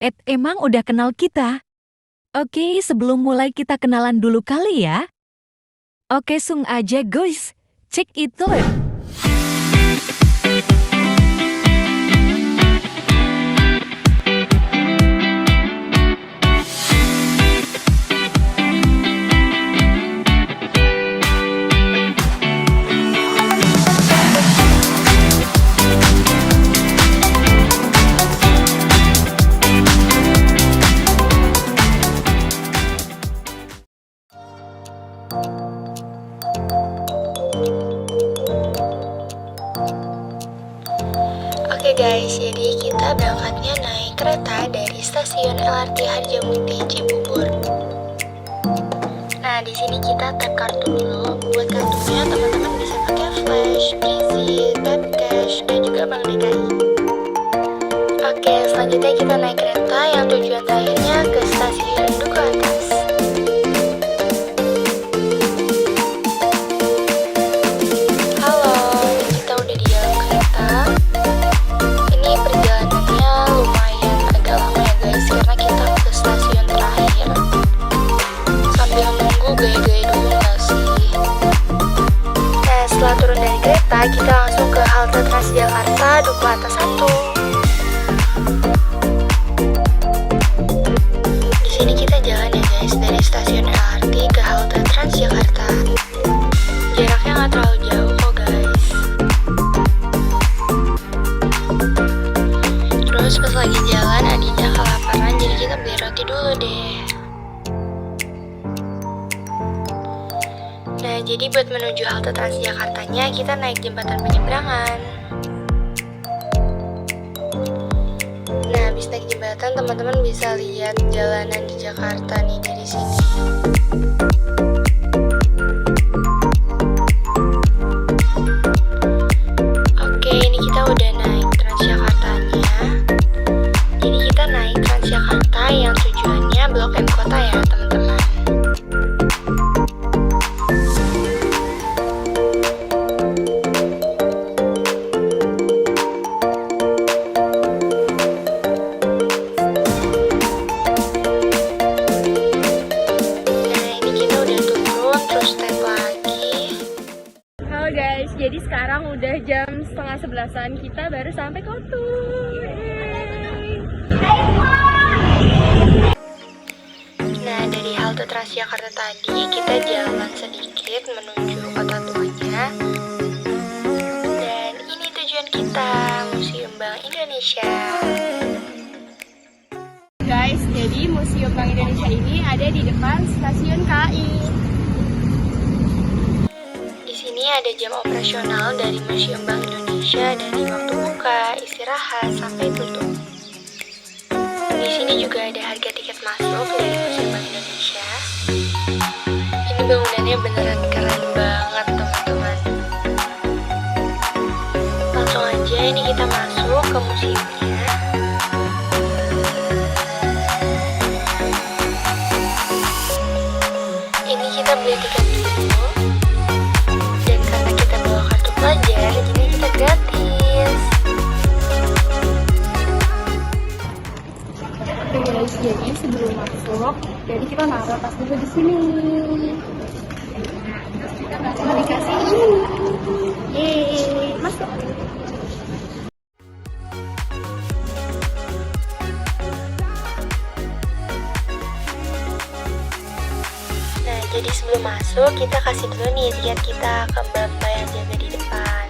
Emang udah kenal kita? Oke, sebelum mulai kita kenalan dulu kali ya. Oke, sung aja guys. Check it out. Oke guys, jadi kita berangkatnya naik kereta dari stasiun LRT Harjamukti Cibubur. Nah, di sini kita tap kartu dulu. Buat kartunya teman-teman bisa pakai flash, Easy, tap cash, dan juga Bank DKI. Oke, selanjutnya kita naik kereta yang tujuan terakhirnya ke stasiun Duku Atas. Halo, kita udah di dalam kereta. Ini perjalanannya lumayan agak lama ya guys, karena kita ke stasiun terakhir. Sambil nunggu gaya-gaya dulu nggak sih? Nah, setelah turun dari kereta, kita langsung ke halte Transjakarta Duku Atas 1. Di sini kita jalan ya guys, dari stasiun LRT ke halte Transjakarta. Jaraknya nggak terlalu jauh kok guys. Terus pas lagi jalan Adinda kelaparan, jadi kita beli roti dulu deh. Nah, jadi buat menuju halte Transjakartanya kita naik jembatan penyeberangan. Nah, habis naik jembatan teman-teman bisa lihat jalanan di Jakarta nih dari sini. Oke, ini kita udah naik Transjakartanya. Jadi kita naik Transjakarta yang tujuannya Blok M Kota ya teman-teman. Halo guys, jadi sekarang udah jam 10:30-an, kita baru sampai Kotur. Nah, dari halte Transjakarta tadi kita jalan sedikit menuju kota tuanya. Dan ini tujuan kita, Museum Bank Indonesia. Guys, jadi Museum Bank Indonesia ini ada di depan stasiun KAI. Di sini ada jam operasional dari Museum Bank Indonesia dari waktu buka, istirahat, sampai tutup. Di sini juga ada harga tiket masuk dari Museum Bank Indonesia. Ini bangunannya beneran keren banget teman-teman. Langsung aja ini kita masuk ke museumnya. Ini kita beli tiket dulu. Dan karena kita bawa kartu pelajar, jadi kita gratis. Oke guys, jadi sebelum masuk, jadi kita naruh tas dulu di sini. Nah, dikasih ini. Yeay, masuk. Nah, jadi sebelum masuk kita kasih dulu nih tiket kita ke mbak-mbak yang jaga di depan.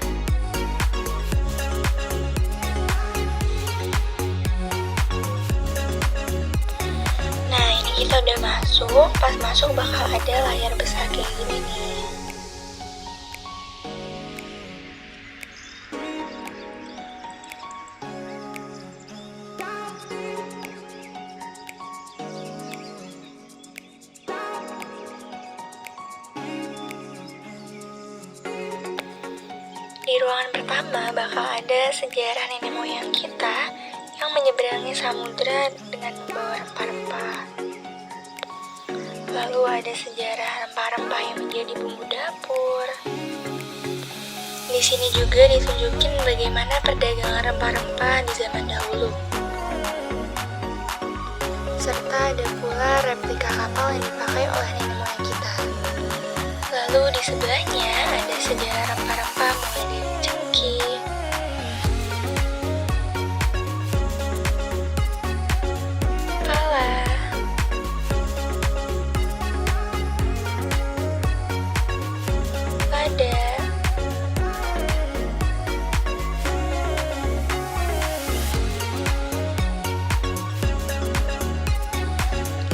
Nah, ini kita udah masuk. Pas masuk bakal ada layar besar kayak gini nih. Di ruangan pertama bakal ada sejarah nenek moyang kita yang menyeberangi samudera dengan membawa rempah-rempah. Lalu ada sejarah rempah-rempah yang menjadi bumbu dapur. Di sini juga ditunjukin bagaimana perdagangan rempah-rempah di zaman dahulu. serta ada pula replika kapal yang dipakai oleh nenek moyang kita. Lalu di sebelahnya ada sejarah rempah-rempah mulai dari cengkeh, pala, lada,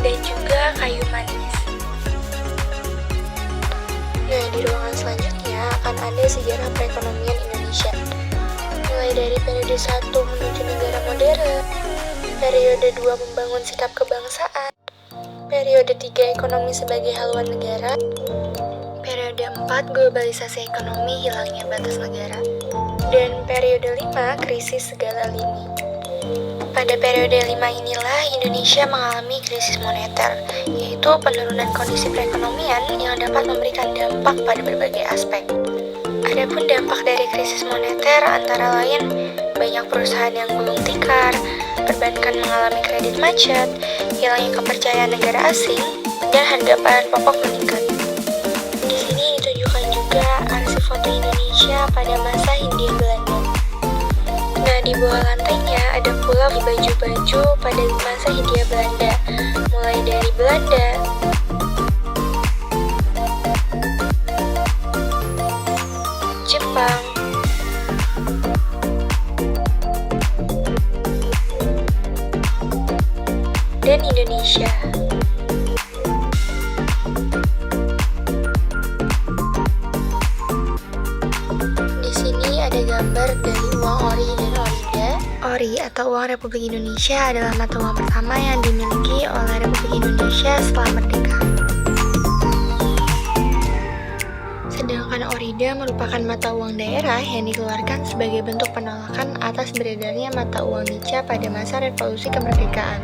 dan juga kayu manis. Nah, di ruangan selanjutnya akan ada sejarah perekonomian Indonesia. Mulai dari periode 1 menuju negara modern, periode 2 membangun sikap kebangsaan, periode 3 ekonomi sebagai haluan negara, periode 4 globalisasi ekonomi hilangnya batas negara, dan periode 5 krisis segala lini. Pada periode 5 inilah Indonesia mengalami krisis moneter, yaitu penurunan kondisi perekonomian yang dapat memberikan dampak pada berbagai aspek. Adapun dampak dari krisis moneter antara lain banyak perusahaan yang gulung tikar, perbankan mengalami kredit macet, hilangnya kepercayaan negara asing, dan harga bahan pokok meningkat. Di sini ditunjukkan juga arsip foto Indonesia pada masa Hindia Belanda. Nah, di bawah lantainya ada pula baju-baju pada masa Hindia Belanda, mulai dari Belanda, Jepang, dan Indonesia. Di sini ada gambar dari uang ori dan orida. Ori atau uang Republik Indonesia adalah mata uang pertama yang dimiliki oleh Republik Indonesia setelah merdeka. Sedangkan orida merupakan mata uang daerah yang dikeluarkan sebagai bentuk penolakan atas beredarnya mata uang Nica pada masa revolusi kemerdekaan.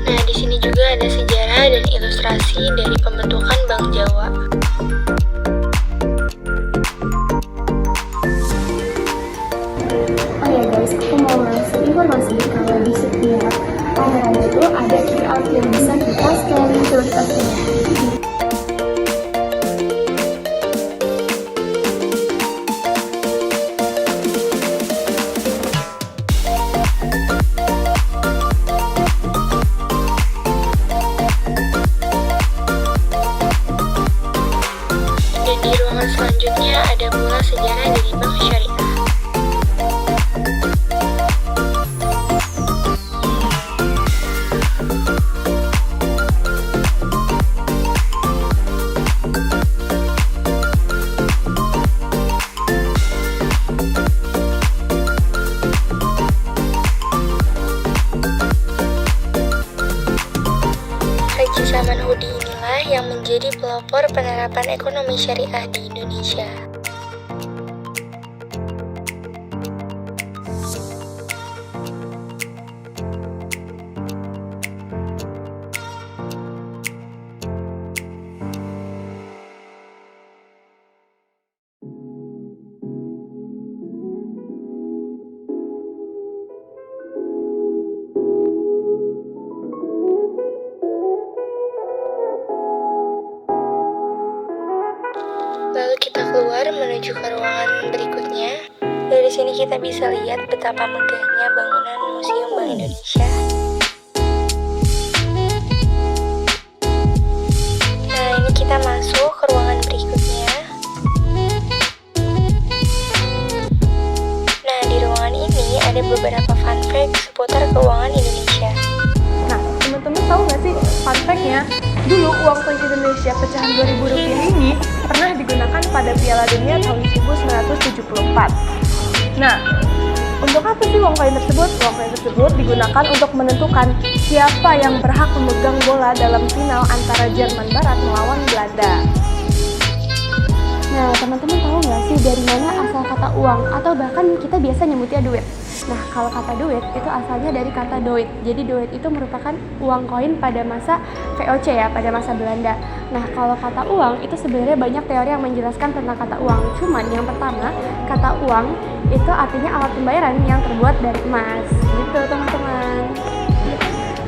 Nah, di sini juga ada sejarah dan ilustrasi dari pembentukan Bank Jawa. Oh ya guys, aku mau ngasih informasi kalau di setiap kamera itu ada QR yang bisa kita scan terus tersebut. Dan di ruangan selanjutnya ada pula sejarah dari Bank Syariah. Haji Saman Hudi inilah yang menjadi pelopor penerapan ekonomi syariah di Indonesia. Lalu kita keluar menuju ke ruangan berikutnya. Dari sini kita bisa lihat betapa megahnya bangunan Museum Bank Indonesia. Nah, ini kita masuk ke ruangan berikutnya. Nah, di ruangan ini ada beberapa fun fact seputar keuangan Indonesia. Nah, teman-teman tahu nggak sih fun fact-nya? Dulu uang koin Indonesia pecahan Rp2.000 ini pernah digunakan pada Piala Dunia tahun 1974. Nah, untuk apa sih uang koin tersebut? Uang koin tersebut digunakan untuk menentukan siapa yang berhak memegang bola dalam final antara Jerman Barat melawan Belanda. Nah, teman-teman tahu nggak sih dari mana asal kata uang, atau bahkan kita biasa nyebutnya duit. Nah, kalau kata duit itu asalnya dari kata doit. Jadi doit itu merupakan uang koin pada masa VOC ya, pada masa Belanda. Nah, kalau kata uang itu sebenarnya banyak teori yang menjelaskan tentang kata uang. Cuman yang pertama, kata uang itu artinya alat pembayaran yang terbuat dari emas. Gitu, teman-teman.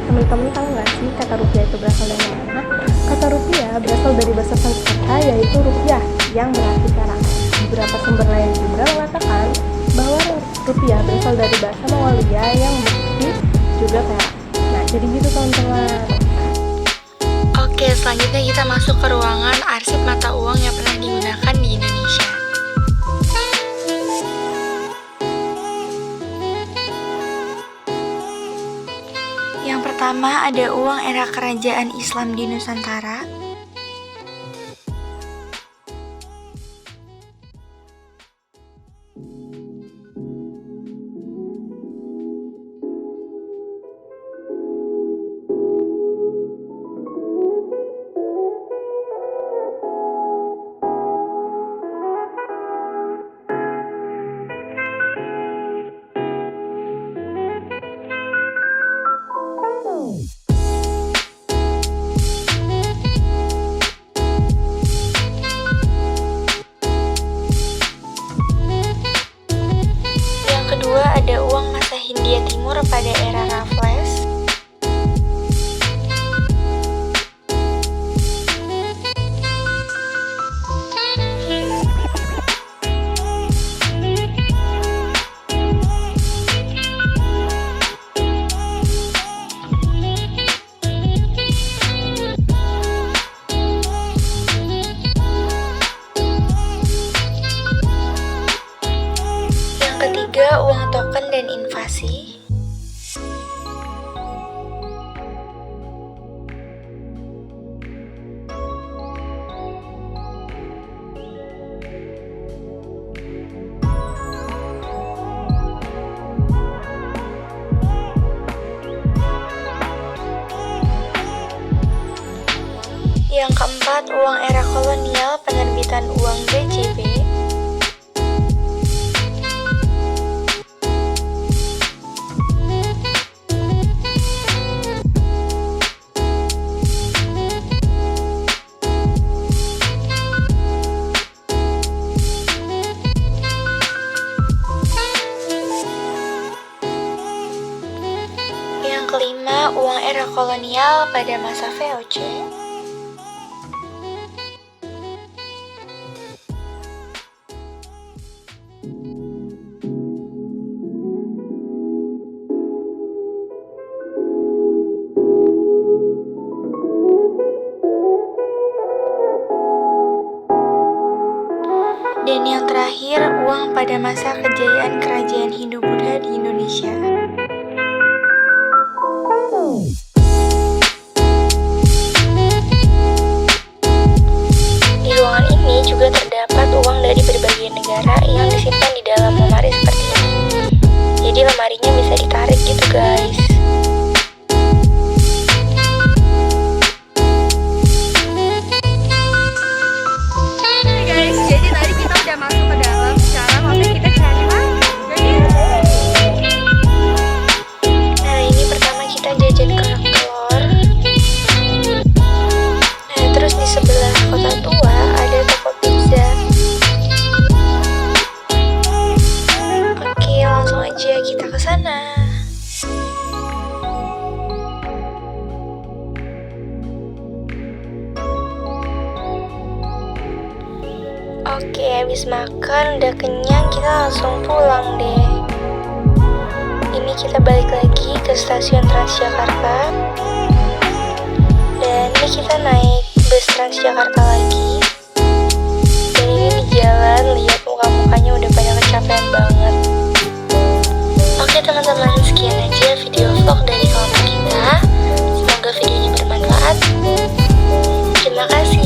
Teman-teman tahu nggak sih kata rupiah itu berasal dari mana? Kata rupiah berasal dari bahasa Sanskerta yaitu rupiah yang berarti perak. Beberapa sumber lain juga mengatakan bahwa rupiah berasal dari bahasa Mongolia yang berarti juga perak. Nah, jadi gitu teman-teman. Oke, selanjutnya kita masuk ke ruangan arsip mata uang yang pernah digunakan di Indonesia. Yang pertama ada uang era kerajaan Islam di Nusantara. Kedua ada uang masa Hindia Timur pada era Raffles. Ketiga, uang token dan invasi. Yang keempat, uang era kolonial penerbitan uang BJB. Yang kelima, uang era kolonial pada masa VOC. Dan yang terakhir, uang pada masa kejayaan kerajaan Hindu-Buddha di Indonesia. Di ruangan ini juga terdapat uang dari berbagai negara yang disimpan di dalam lemari seperti ini. Jadi lemarinya bisa ditarik gitu guys. Kita ke sana. Oke, habis makan udah kenyang, kita langsung pulang deh. Ini kita balik lagi ke stasiun Transjakarta. Dan ini kita naik bus Transjakarta lagi. Dan ini di jalan, lihat muka-mukanya udah pada kecapean banget. Oke teman-teman, sekian aja video vlog dari kelompok kita. Semoga videonya bermanfaat. Terima kasih.